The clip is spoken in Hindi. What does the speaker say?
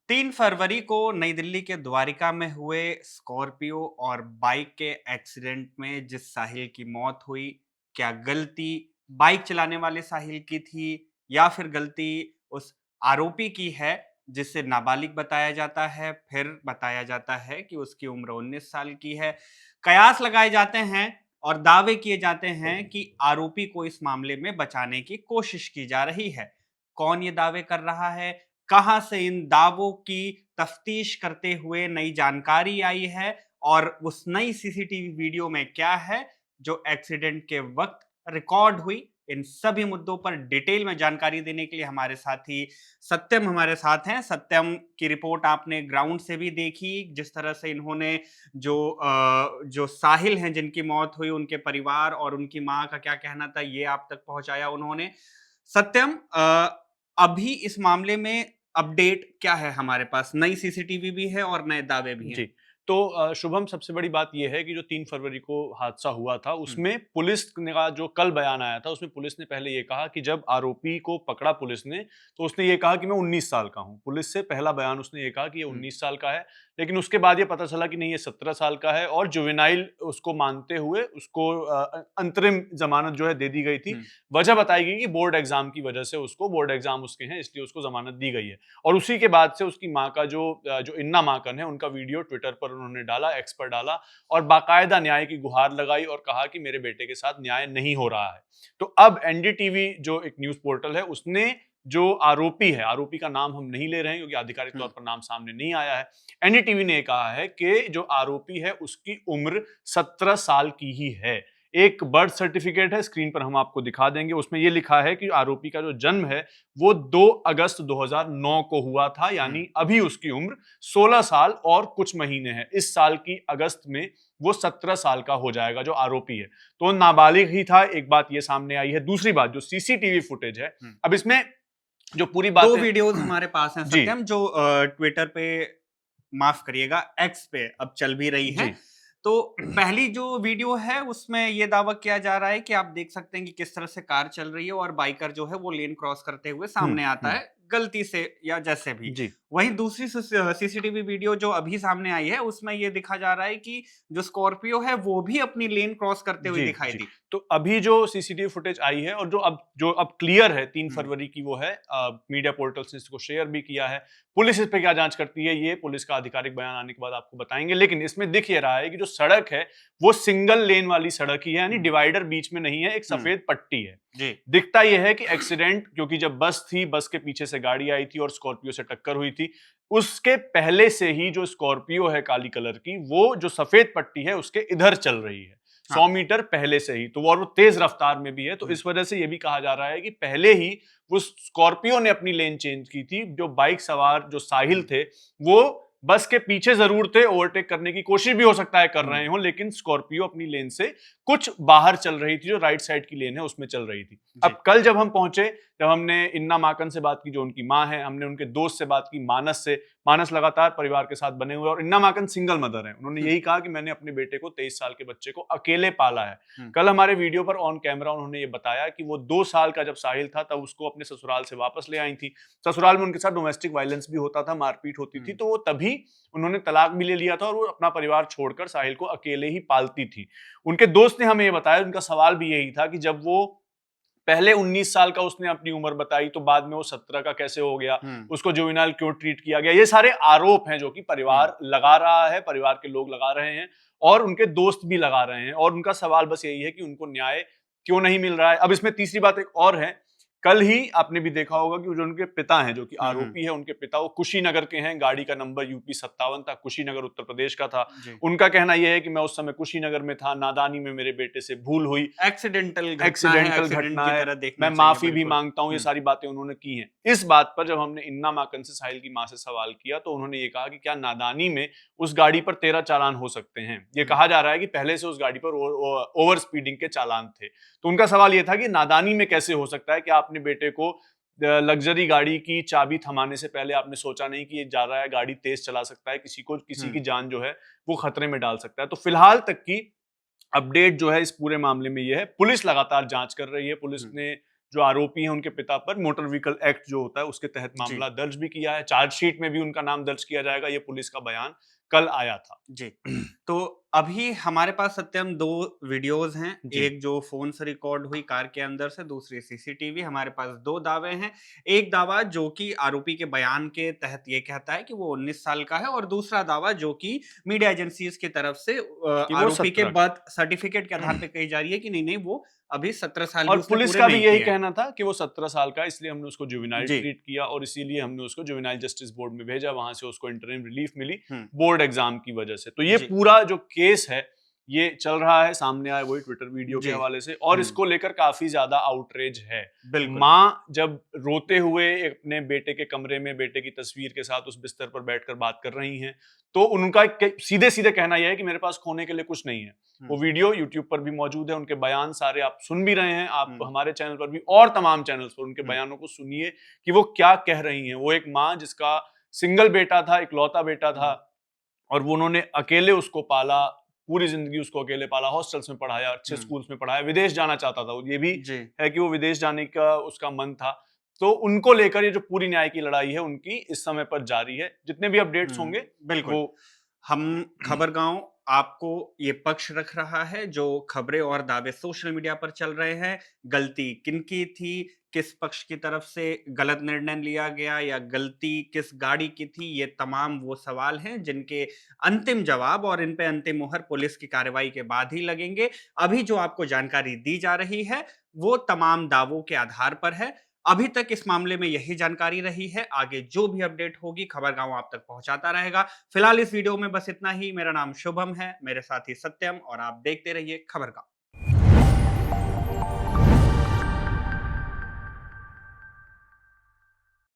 3 फरवरी को नई दिल्ली के द्वारिका में हुए स्कॉर्पियो और बाइक के एक्सीडेंट में जिस साहिल की मौत हुई, क्या गलती बाइक चलाने वाले साहिल की थी या फिर गलती उस आरोपी की है जिसे नाबालिग बताया जाता है, फिर बताया जाता है कि उसकी उम्र 19 साल की है। कयास लगाए जाते हैं और दावे किए जाते हैं कि आरोपी को इस मामले में बचाने की कोशिश की जा रही है। कौन ये दावे कर रहा है? कहां से इन दावों की तफ्तीश करते हुए नई जानकारी आई है और उस नई सीसीटीवी वीडियो में क्या है जो एक्सीडेंट के वक्त रिकॉर्ड हुई। इन सभी मुद्दों पर डिटेल में जानकारी देने के लिए हमारे साथी सत्यम हमारे साथ हैं। सत्यम की रिपोर्ट आपने ग्राउंड से भी देखी, जिस तरह से इन्होंने जो साहिल हैं जिनकी मौत हुई, उनके परिवार और उनकी मां का क्या कहना था, ये आप तक पहुंचाया उन्होंने। सत्यम, अभी इस मामले में अपडेट क्या है हमारे पास? नई सीसीटीवी भी है और नए दावे भी हैं। जी। तो शुभम, सबसे बड़ी बात ये है कि जो 3 फरवरी को हादसा हुआ था, हुँ, उसमें पुलिस ने का जो कल बयान आया था, उसमें पुलिस ने पहले ये कहा कि जब आरोपी को पकड़ा पुलिस ने, तो उसने ये कहा कि मैं 19 साल का हूँ। पुलिस से पहला बयान उसने ये कहा कि ये हुँ, 19 साल का है, लेकिन उसके बाद ये पता चला कि नहीं, ये 17 साल का है और जुवेनाइल उसको मानते हुए उसको अंतरिम ज़मानत जो है दे दी गई थी। हुँ, वजह बताई गई कि बोर्ड एग्ज़ाम की वजह से उसको बोर्ड एग्ज़ाम उसके हैं, इसलिए उसको ज़मानत दी गई है। और उसी के बाद से उसकी माँ का जो इन्ना माकन है, उनका वीडियो ट्विटर पर उन्होंने डाला, एक्स पर डाला और बाकायदा न्याय की गुहार लगाई और कहा कि मेरे बेटे के साथ न्याय नहीं हो रहा है। तो अब एनडीटीवी जो एक न्यूज़ पोर्टल है, उसने जो आरोपी है, आरोपी का नाम हम नहीं ले रहे हैं क्योंकि आधिकारिक हुँ, तौर पर नाम सामने नहीं आया है। एनडीटीवी ने कहा है कि जो आरोपी है, उसकी उम्र 17 साल की ही है। एक बर्थ सर्टिफिकेट है, स्क्रीन पर हम आपको दिखा देंगे, उसमें ये लिखा है कि आरोपी का जो जन्म है वो 2 अगस्त 2009 को हुआ था, हुँ, यानी अभी उसकी उम्र 16 साल और कुछ महीने है। इस साल की अगस्त में वो 17 साल का हो जाएगा जो आरोपी है। तो नाबालिग ही था, एक बात ये सामने आई है। दूसरी बात, जो सीसीटीवी फुटेज है, हुँ। अब इसमें जो पूरी 2 बातें वीडियोज़ हमारे पास हैं जी, सत्यम, जो ट्विटर पे, माफ़ करिएगा, एक्स पे अब चल भी रही हैं। जी। तो पहली जो वीडियो है उसमें ये दावा किया जा रहा है कि आप देख सकते हैं कि किस तरह से कार चल रही है और बाइकर जो है वो लेन क्रॉस करते हुए हुँ, सामने आता हुँ। है, गलती से या जैसे भी। जी, वहीं दूसरी सीसीटीवी वीडियो जो अभी सामने आई है उसमें ये दिखा जा रहा है कि जो स्कॉर्पियो है वो भी अपनी लेन क्रॉस करते हुए जी, दिखाई जी। दी। तो अभी जो सीसीटीवी फुटेज आई है और जो अब क्लियर है 3 हुँ, फरवरी की, वो है मीडिया पोर्टल्स ने इसको शेयर भी किया है। पुलिस इस पे क्या जाँच करती है, ये पुलिस का आधिकारिक बयान आने के बाद आपको बताएँगे। लेकिन इसमें दिख ये रहा है कि जो सड़क है, वो सिंगल लेन वाली सड़क ही है, यानी हुँ, डिवाइडर बीच में नहीं है, एक हुँ, सफ़ेद पट्टी है। जी। दिखता ये है कि एक्सीडेंट, क्योंकि जब बस थी, बस के पीछे से गाड़ी आई थी और स्कॉर्पियो से टक्कर हुई थी। उसके पहले से ही जो स्कॉर्पियो है काली कलर की, वो जो सफ़ेद पट्टी है, उसके इधर चल रही है। हाँ। 100 मीटर पहले से ही, तो वो तेज रफ्तार में भी है, तो हुँ, इस वजह से ये भी कहा जा रहा है कि पहले ही वो स्कॉर्पियो ने अपनी लेन चेंज की थी। जो बाइक सवार जो साहिल हुँ, थे, वो बस के पीछे जरूर थे, ओवरटेक करने की कोशिश भी हो सकता है कर हुँ, रहे हो, लेकिन स्कॉर्पियो अपनी लेन से कुछ बाहर चल रही थी, जो राइट साइड की लेन है उसमें चल रही थी। जी। अब कल जब हम पहुंचे, जब हमने इन्ना माकन से बात की, जो उनकी मां है, हमने उनके दोस्त से बात की, मानस से। मानस लगातार परिवार के साथ बने हुए और इन्ना माकन सिंगल मदर है। उन्होंने हुँ, यही कहा कि मैंने अपने बेटे को, 23 साल के बच्चे को अकेले पाला है। हुँ, कल हमारे वीडियो पर ऑन कैमरा उन्होंने ये बताया कि वो 2 साल का जब साहिल था, तब उसको अपने ससुराल से वापस ले आई थी। ससुराल में उनके साथ डोमेस्टिक वायलेंस भी होता था, मारपीट होती थी, हुँ, तो वो तभी उन्होंने तलाक भी ले लिया था और वो अपना परिवार छोड़कर साहिल को अकेले ही पालती थी। उनके दोस्त ने हमें ये बताया, उनका सवाल भी यही था कि जब वो पहले 19 साल का उसने अपनी उम्र बताई, तो बाद में वो 17 का कैसे हो गया? हुँ, उसको जुवेनाइल क्यों ट्रीट किया गया? ये सारे आरोप हैं जो कि हुँ, परिवार लगा रहा है, परिवार के लोग लगा रहे हैं और उनके दोस्त भी लगा रहे हैं और उनका सवाल बस यही है कि उनको न्याय क्यों नहीं मिल रहा है? अब इसमें तीसरी बात एक और है। कल ही आपने भी देखा होगा कि जो उनके पिता हैं, जो कि हुँ, हुँ, आरोपी है, उनके पिता वो कुशीनगर के हैं, गाड़ी का नंबर यूपी 57 था, कुशीनगर उत्तर प्रदेश का था। जी। उनका कहना ये है कि मैं उस समय कुशीनगर में था, नादानी में मेरे बेटे से भूल हुई। एक्सीडेंटल घटना है, एक्सीडेंटल एक्सीडेंट घटना की है, तरह मैं देखना चाहिए, माफ़ी भी बिल्कुल। माँगता हूँ, ये हुँ, सारी बातें उन्होंने की हैं। इस बात पर जब हमने इन्ना माकन से, साहिल की माँ से सवाल किया, तो उन्होंने ये कहा कि क्या नादानी में उस गाड़ी पर 13 चालान हो सकते हैं? ये हुँ, कहा जा रहा है कि पहले से उस गाड़ी पर ओवर स्पीडिंग के चालान थे। तो उनका सवाल ये था कि नादानी में कैसे हो सकता है कि आपने बेटे को लग्ज़री गाड़ी की चाबी थमाने से पहले आपने सोचा नहीं कि ये जा रहा है, गाड़ी तेज़ चला सकता है, किसी हुँ, की जान जो है, वो खतरे में डाल सकता है। तो फिलहाल तक की अपडेट जो है इस पूरे मामले में ये है, पुलिस लगातार जांच कर रही है। पुलिस हुँ, ने जो आरोपी हैं उनके पिता पर मोटर व्हीकल एक्ट जो होता है उसके तहत जी। मामला दर्ज भी किया है। चार्जशीट में भी उनका नाम दर्ज किया जाएगा, ये पुलिस का बयान कल आया था। जी। तो अभी हमारे पास सत्यम 2 वीडियोज़ हैं, जी। एक जो फ़ोन से रिकॉर्ड हुई कार के अंदर से, दूसरी सीसीटीवी। हमारे पास 2 दावे हैं। एक दावा जो कि आरोपी के बयान के तहत ये कहता है कि वो 19 साल का है और दूसरा दावा जो कि मीडिया एजेंसीज़ की तरफ से कि वो आरोपी के 17 का बर्थ सर्टिफ़िकेट के आधार पे कही जा रही है कि नहीं-नहीं वो अभी 17 साल भी और उसने पुलिस पूरे का भी नहीं यही किए हैं। कहना था कि वो 17 साल का है, इसलिए हमने उसको जुवेनाइल जी। ट्रीट किया और इसीलिए हमने उसको जुवेनाइल जस्टिस बोर्ड में भेजा, वहाँ से उसको इंटरिम रिलीफ मिली हुँ। बोर्ड एग्ज़ाम की वजह से। तो ये जी। पूरा जो केस है, ये चल रहा है, सामने आया वही ट्विटर वीडियो के जी। हवाले से और हुँ। इसको लेकर काफ़ी ज़्यादा आउटरेज है। बिल्कुल। माँ जब रोते हुए अपने बेटे के कमरे में बेटे की तस्वीर के साथ उस बिस्तर पर बैठकर बात कर रही हैं, तो उनका क सीधे-सीधे कहना ये है कि मेरे पास खोने के लिए कुछ नहीं है। वो हुँ। वीडियो यूट्यूब पर भी मौजूद है, उनके बयान सारे आप सुन भी रहे हैं, आप हुँ। हमारे चैनल पर भी और तमाम चैनल्स पर उनके हुँ। बयानों को सुनिए कि वो क्या कह रही हैं। वो एक माँ जिसका सिंगल बेटा था, इकलौता बेटा था हुँ। और वो उन्होंने अकेले उसको पाला, पूरी ज़िंदगी उसको अकेले पाला, हॉस्टल्स में पढ़ाया, अच्छे हुँ। स्कूल्स में पढ़ाया, विदेश जाना चाहता था वो, ये भी जी। है कि वो विदेश जाने का उसका मन था। तो उनको लेकर ये जो पूरी न्याय की लड़ाई है, उनकी इस समय पर जारी है। जितने भी अपडेट्स हुँ, होंगे, बिल्कुल। वो हम खबरगाँव आपको ये पक्ष रख रहा है जो खबरें और दावे सोशल मीडिया पर चल रहे हैं। गलती किनकी थी? किस पक्ष की तरफ से गलत निर्णय लिया गया या गलती किस गाड़ी की थी? ये तमाम वो सवाल हैं जिनके अंतिम जवाब और इन पे अंतिम मुहर पुलिस की कार्रवाई के बाद ही लगेंगे। अभी जो आपको जानकारी दी जा रही है, वो तमाम दावों के आधार पर है। अभी तक इस मामले में यही जानकारी रही है। आगे जो भी अपडेट होगी खबरगाँव आप तक पहुँचाता रहेगा। फिलहाल इस वीडियो में बस इतना ही। मेरा नाम शुभम है, मेरे साथी सत्यम और आप देखते रहिए खबरगाँव।